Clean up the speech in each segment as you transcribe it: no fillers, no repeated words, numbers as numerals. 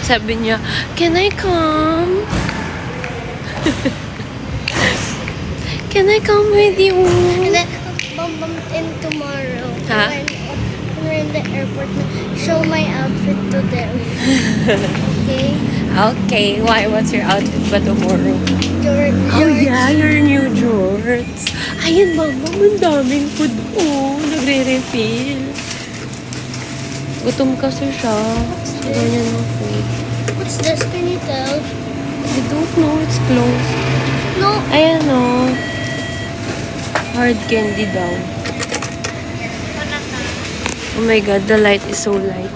Sabi niya, can I come? Can I come with you? And then, bump in tomorrow. Huh? When we're in the airport, show my outfit to them. Okay? Okay, why? What's your outfit ba tomorrow? George. Oh yeah, your new Jorts. Ayun, mama, ang daming food. Oh, nagre-refill. Gutom kasi siya. Ganyan ng food. What's this? Can you tell? I don't know, it's closed. No. Ayan o. Hard candy daw. Oh my god, the light is so light.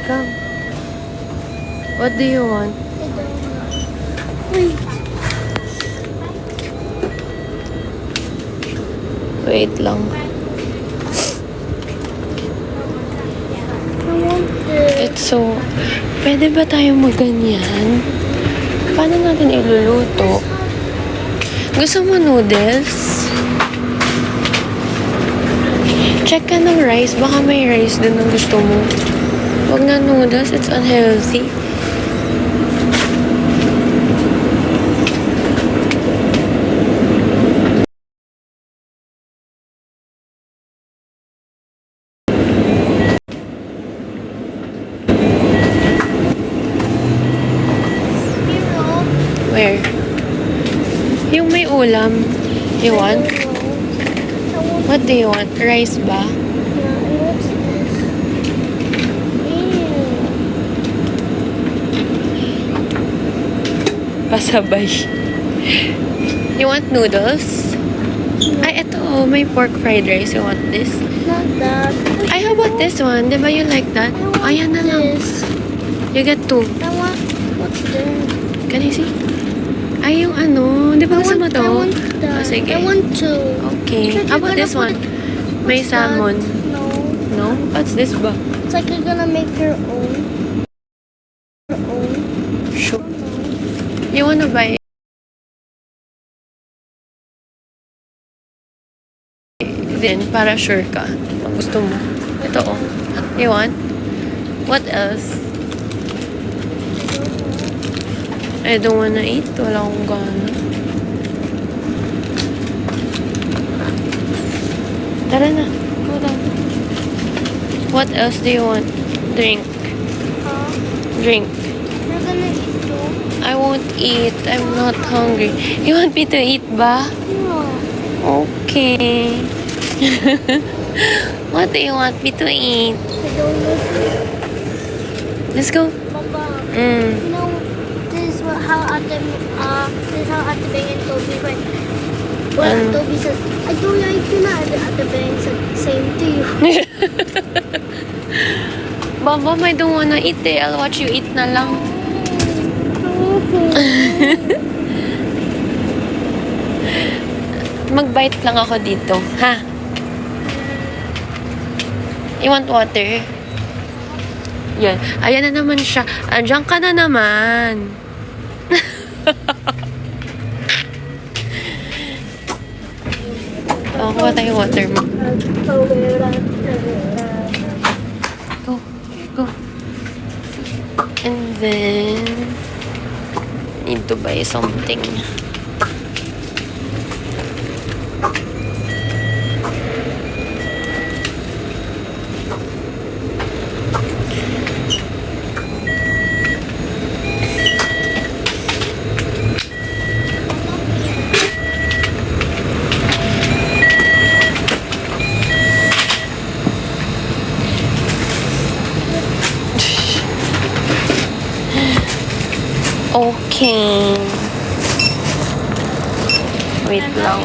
Come. What do you want? I don't know. Wait. Wait lang. I want this. It's so... Pwede ba tayo magganyan? Paano natin iluluto? Gusto mo noodles? Check ka ng rice. Baka may rice dun ang gusto mo. Huwag na noodles. It's unhealthy. Hero. Where? Yung may ulam. You want? I want. What do you want? Rice ba? Yeah, and what's this? Ew. Pasabay. You want noodles? Ay, eto. May pork fried rice. You want this? Not that. Ay, how about this one? Di ba you like that? I want Ayan na lang. this. You get two. I want. What's there? Can you see? Ay, yung ano. Di ba gusto mo to? I want that. Oh, sige. I want two. Okay. Check, How you're about gonna this put one? it- May What's that? salmon. No. No? What's this ba? It's like you're gonna make your own. Your own. Sure. No. You wanna buy din para sure ka. Kung gusto mo. Ito oh. You want? What else? I don't wanna eat. Wala akong gana. Tara na. Hold on. What else do you want? Drink. Drink. You're gonna eat too? I won't eat. I'm not hungry. You want me to eat ba? No. Okay. What do you want me to eat? I don't know. Let's go. Papa. Mm. You know, this is how Ate Beng and Toby went. Well, Toby says, I don't like you na. Ate Beng said, same to you. Mom, I don't wanna eat eh. I'll watch you eat na lang. Mag-bite lang ako dito, ha? You want water? Yan. Ayan na naman siya. Andiyan ka na naman. Oh, kuha tayo water mo. Go. Go. And then, need to buy something. Okay. Wait lang.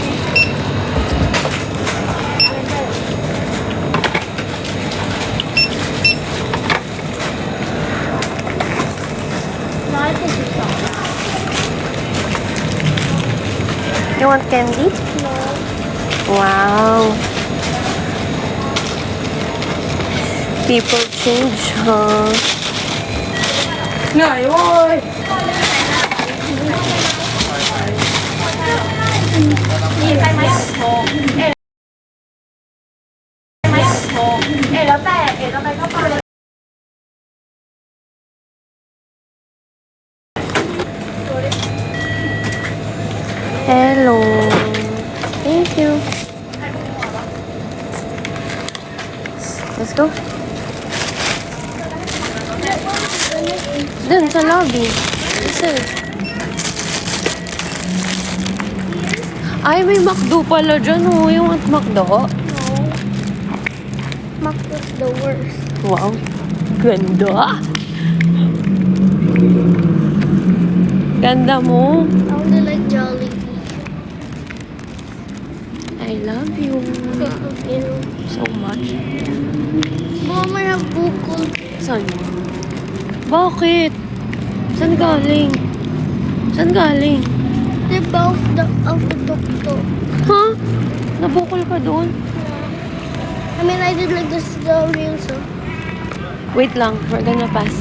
You want candy? No. Wow. People change, huh? Ngời ơi. Nhìn tay máy ủng hộ. Em nó tè, em nó tay có dito? Dun, sa lobby. Isa. Ay, may McDo pala dyan, oh. Yung at McDo. No. Mac was the worst. Wow. Ganda. Ganda mo. I only like Jollibee. I love you so much. Mama, may bukol. Saan? Bakit? Saan galing? Saan galing? The mouth of the tuk-tuk. Ha? Nabukol ka doon? I mean, I did like this the reels. So. Wait lang. We're gonna pass.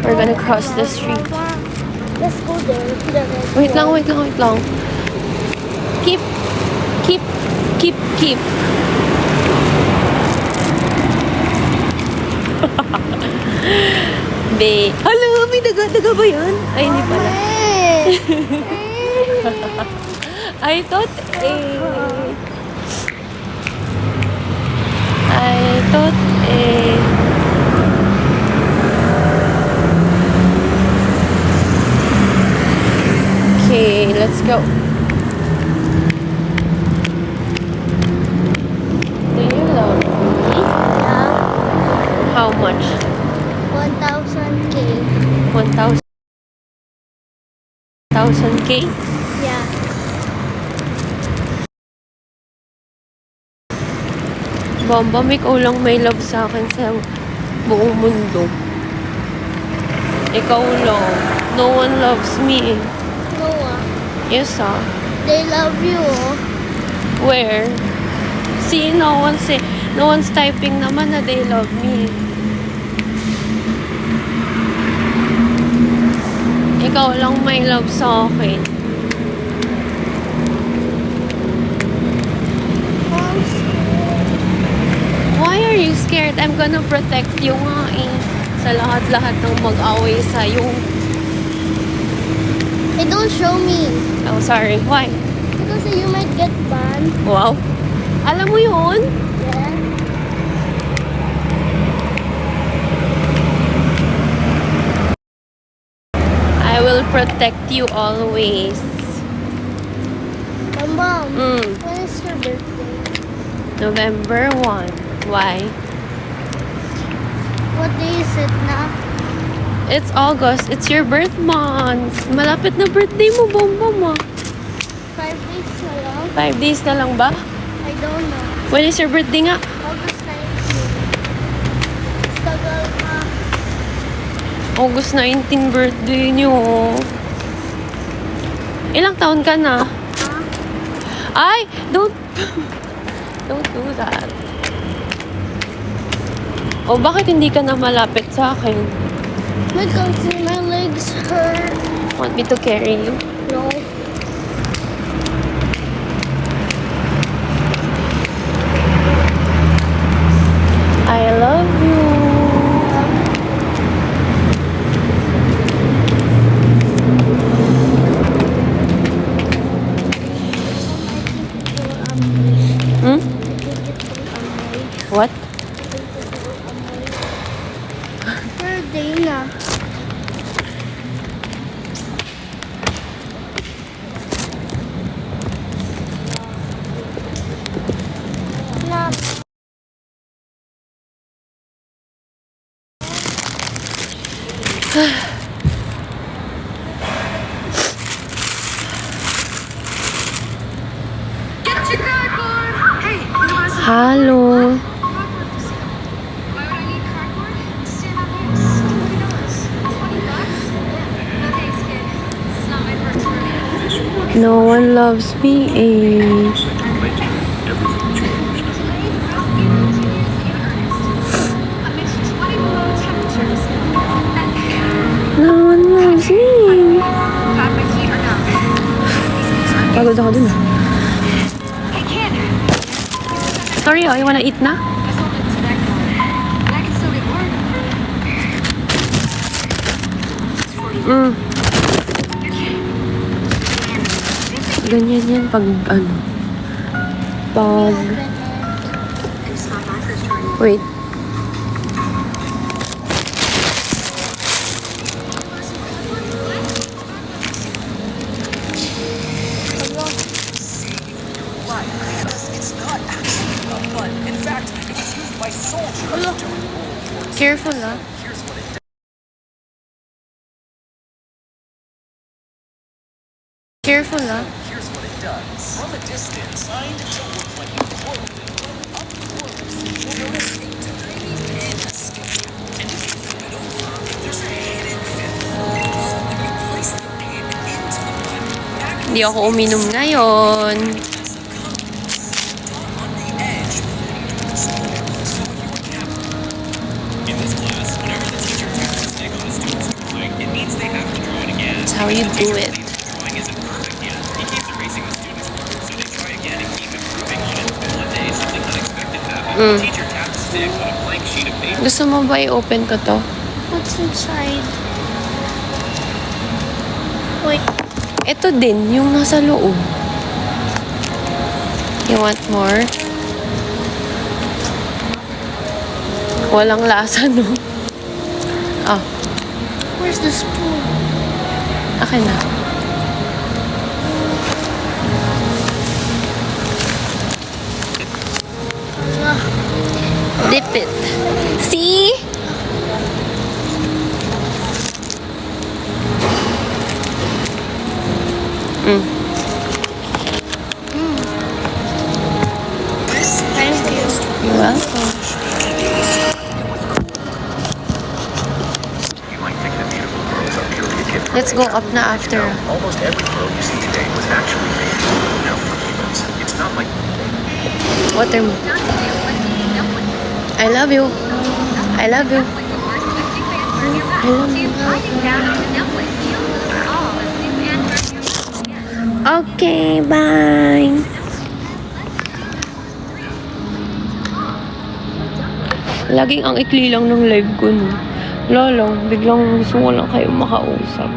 We're gonna cross the street. Let's go there. Wait lang. Keep. Be. Hala, may daga ba yan? Ay, hindi pala. I thought Okay, let's go. Do you love me? Yeah. How much? 1,000K. 1,000K? Yeah. Bamba, ikaw lang may love sa akin sa buong mundo. Ikaw lang. No one loves me. Noah. Yes, ah. They love you. Oh. Where? See, no one's typing naman na they love me. Ikaw lang may love sa akin. Why are you scared? I'm gonna protect you nga eh. Sa lahat-lahat ng mag-away sa'yo. Hey, don't show me. Oh, sorry. Why? Because you might get banned. Wow. Alam mo yun? Yeah. I will protect you always. Mom, Mm. when is your birthday? November 1. Why? What day is it now? It's August. It's your birth month. Malapit na birthday mo, Bomba mo. 5 days na lang? 5 days na lang ba? I don't know. When is your birthday nga? August 19. Tagal ka. August 19 birthday niyo. Ilang taon ka na? Ay! Don't do that. O bakit hindi ka na malapit sa akin? My cousin, my legs hurt. Want me to carry you? No. I love you. Hmm? What? Birthday na. Na. Hello. No one loves me, eh. No one loves me. Pagod ako dun ah. Sorry, oh, you wanna eat na? Ganyan yan pag ano. Pag Wait. It's not actually a gun. In fact, it was used by soldiers during World War II. Careful, ah. Here's what it does. Careful, ah. Here's what it does. From a distance, designed to look like a cloak, but up close, you'll notice a tiny pin sticking out. And if you flip it over, there's a hidden fifth. When you place the pin into the gun, Hindi ako uminom ngayon. on the edge pointing towards school. So if you were captured in this class, whenever the teacher takes a mistake on a student's drawing, it means they have to draw it again. That's how you do it. The drawing isn't perfect yet. He keeps erasing the student's work, so they try again and keep improving on it. But one day, something unexpected happens. The teacher taps a stick on a blank sheet of paper. Gusto mo ba i-open ko to? What's inside? Wait. Ito din, yung nasa loob. You want more? Walang lasa, no? Ah, Where's the spoon? akin na. Dip it. See? Thank you. You're welcome. You might think that beautiful girls are purely a gift from Let's go nature. up na after. Almost every girl you see today was actually made. Now, for humans, it's not like Water mo. I love you. I love you. I love you. Okay, bye. Laging ang ikli lang ng live ko, no? Wala lang, biglang gusto ko lang kayo makausap.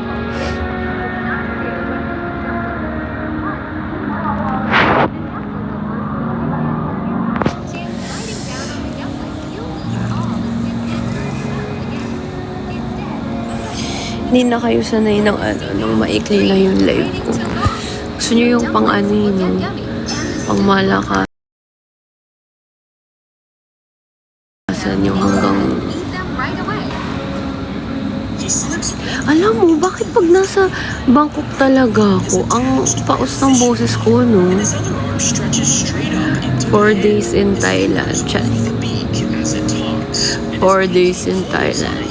Hindi na kayo sanay ng ng maikli na yung live ko. Gusto nyo yung pang ano yun, no? Pang malakas. Yung hanggang... Alam mo, bakit pag nasa Bangkok talaga ako, ang paus ng boses ko, no? His other arm stretches straight up into 4 days in Thailand, chat. the beak as it talks. 4 days in Thailand.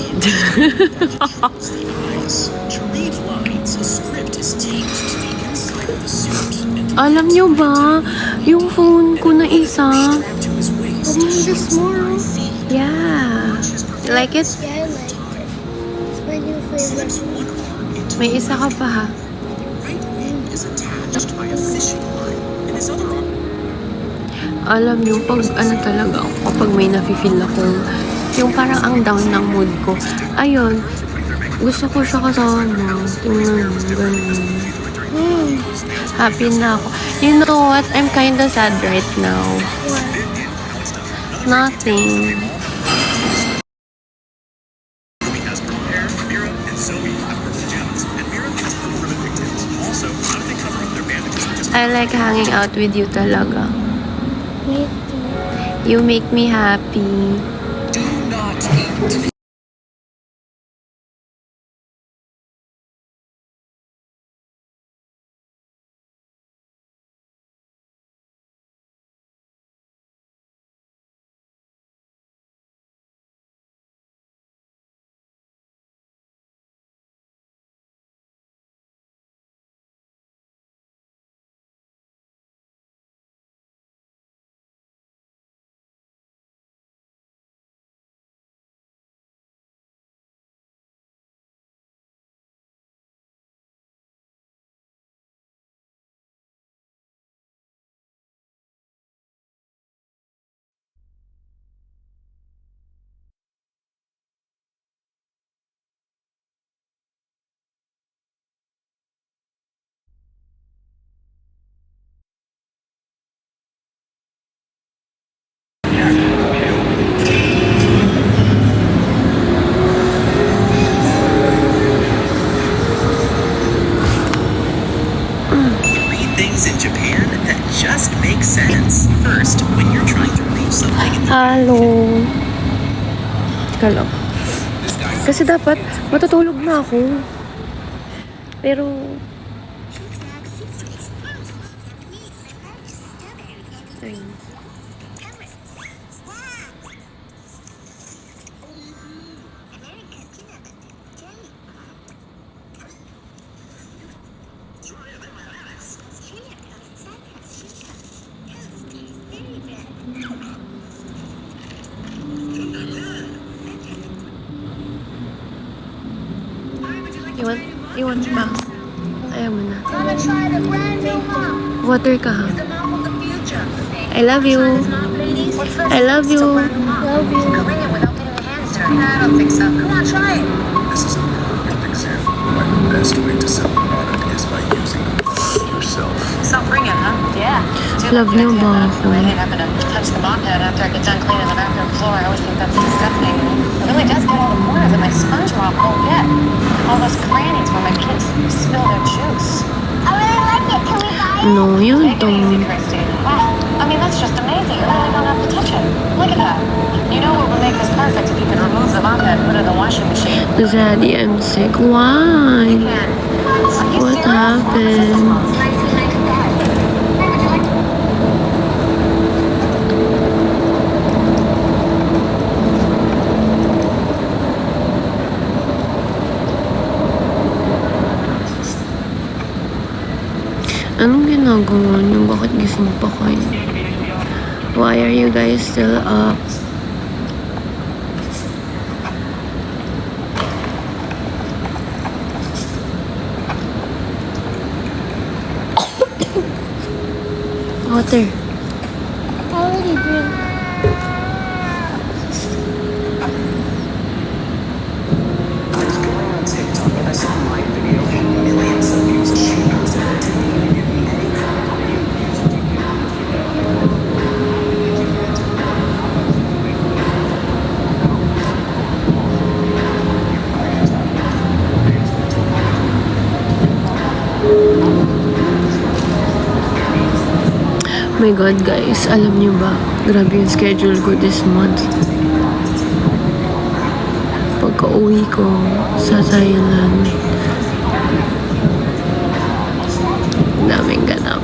Eyes. To read lines, a script is taped to the inside of the suit and Alam nyo ba, yung phone ko na isa, strapped to his waist. Give me the small. yeah. You like it? Yeah, I like it. It's my new favorite. Slips one arm into May isa ka pa, ha? the right wing is attached by a fishing line, and his other arm Alam nyo, pag ano talaga ako, kapag may nafe-feel akong, yung parang ang down ng mood ko, ayun, gusto ko siya kasama. Tingnan mo, ganun. Happy na ako. You know what? I'm kinda sad right now. Nothing. has prepared Mira and Zoe have her pajamas, and Mira has her ribbon pigtails. Also, how do they cover up their bandages with just I like hanging out with you talaga. Me too. You make me happy. do not eat. Hello. Kalok. Kasi dapat matutulog na ako. Pero ayun. Iwan pa. Ayaw mo na. Water ka ha. I love you. I love you. Love you. I don't think so. Come on, try it. This is a perfect example of why the best way to sell a product is by using the product yourself. Self bring it, huh? Yeah. Love niyo ba ako? I didn't happen to touch the mop head after I get done cleaning the bathroom floor. I always think that's disgusting. It really does get all the corners that my sponge mop won't get. All those crannies where my kids spill their juice. I really like it. Can we buy it? No, you Take it easy, don't. Christy. Oh, I mean, that's just amazing. You really don't have to touch it. Look at that. You know what would make this perfect if you could remove the mop head and put it in the washing machine. Zaddy, I'm sick. Why? Can. What happened? Anong ginagawa niyo? Bakit gising pa kayo? Why are you guys still up? Water. I already drink. I was going on TikTok and I saw a live video. Millions of views. Shootouts and entertainment. Any kind of music you can. My God, guys, alam niyo ba? Grabe yung schedule ko this month. Pagka-uwi ko sa Thailand, daming ganap.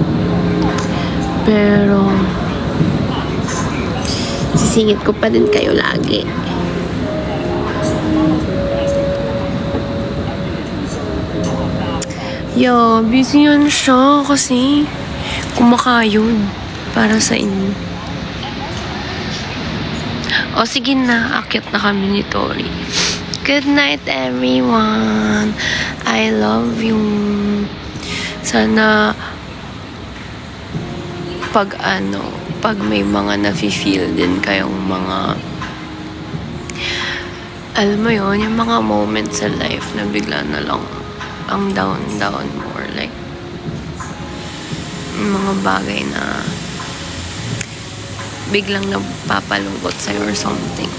Pero, sisingit ko pa din kayo lagi. Yo, busy yan siya kasi kumakayod para sa inyo. O sige na, akyat na kami ni Tori. Good night everyone. I love you. Sana pag may mga nafe-feel din kayong mga alam mo yun, yung mga moments sa life na bigla na lang ang down mo or like mga bagay na biglang napapalungkot sa'yo or something.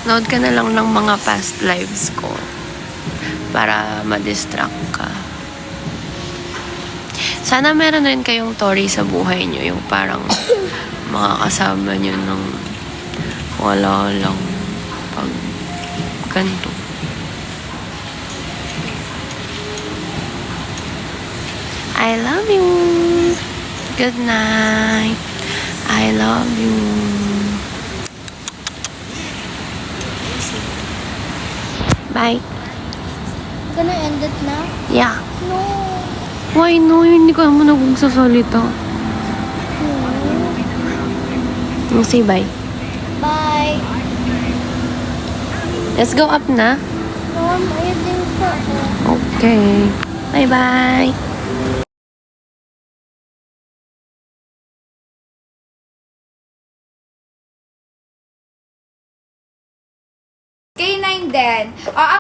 Nood ka na lang ng mga past lives ko para ma-distract ka. Sana meron rin kayong Tori sa buhay nyo, yung parang makakasama nyo ng wala lang pag ganito. I love you. Good night. I love you. Bye. Gonna end it now? Yeah. No. Why no? Hindi ka mo nagsasalita. Say bye. Bye. Let's go up na. No, I'm waiting for it. Okay. Bye-bye. K9 din.